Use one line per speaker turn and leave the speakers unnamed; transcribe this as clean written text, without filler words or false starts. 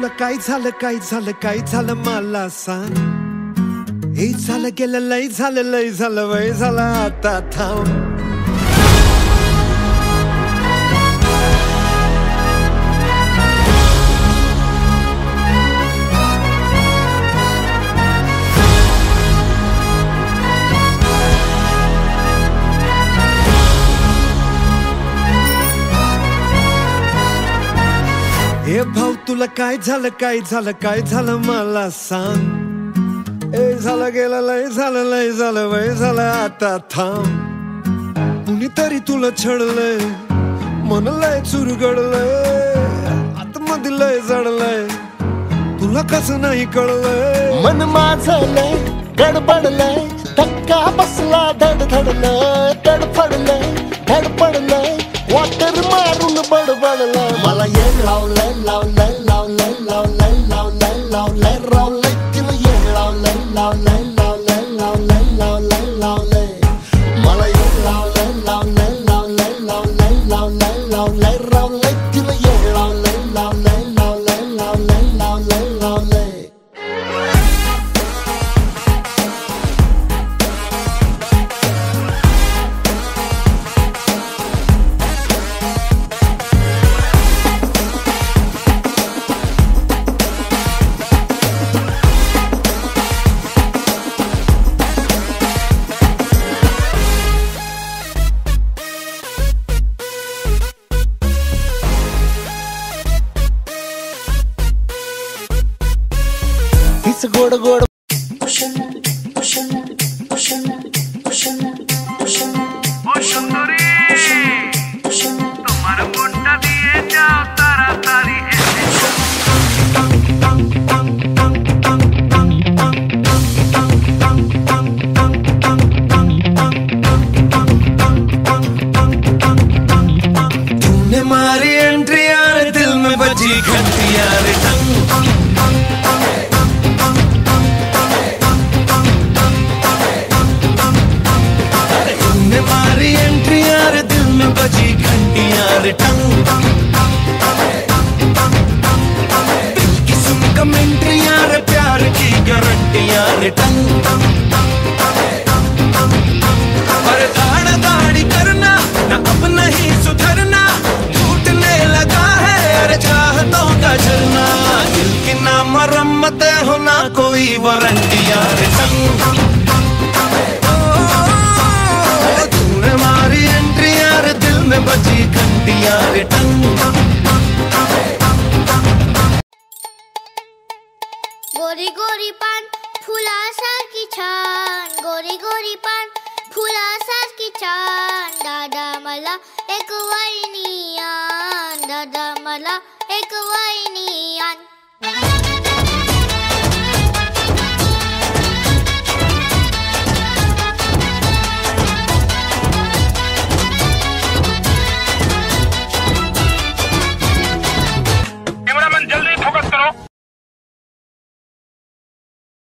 तुला काय झालं काय झालं काय झालं मला सांग. हे झालं गेलं लय झालं वय झालं आता थांब. हे भाऊ तुला काय झालं काय झालं मला सांग. ए झालं गेलं लय झालं वय झालं आता थांब. कुणीतरी तुला छळलंय मन लय चुरगडलंय आतमध्ये लय जडलंय तुला कसं नाही कळलंय.
मन माझं लय गडबडलंय धक्का बसला धडधडलंय तडफडलंय धडपडलंय वाटर मारून बडबडलंय. मला येड लावलंय लावलंय लावलंय लावलंय लावलंय लावलंय रावलंय तिला येड लावलंय लावलंय लावलंय लावलंय लावलंय लावलंय. मला येड लावलंय लावलंय लावलंय लावलंय लावलंय लावलंय रावलंय तिला येड लावलंय लावलंय लावलंय लावलंय लावलंय लावलंय. It's a good
তোমার মনটা দিয়ে যাও তাড়াতাড়ি
तूने मारी एंट्री यार दिल में बजी घंटी यार टंग. मारी एंट्री यार दिल में बजी घंटी यार टंग. दिल की सुन कमेंट्री यार प्यार की गारंटी यार टंग. पर दाढ़ दाढ़ी करना ना अब नहीं सुधरना टूटने लगा है यार चाहतों का झरना. दिल की ना मरम्मत हो ना कोई वारंटी यार टंग. बजी घंटी यार टंग.
गोरी गोरी पान फुलासारखी छान गोरी गोरी पान फुलासारखी छान. दादा मला एक वहिनी आण दादा मला एक वहिनी आण.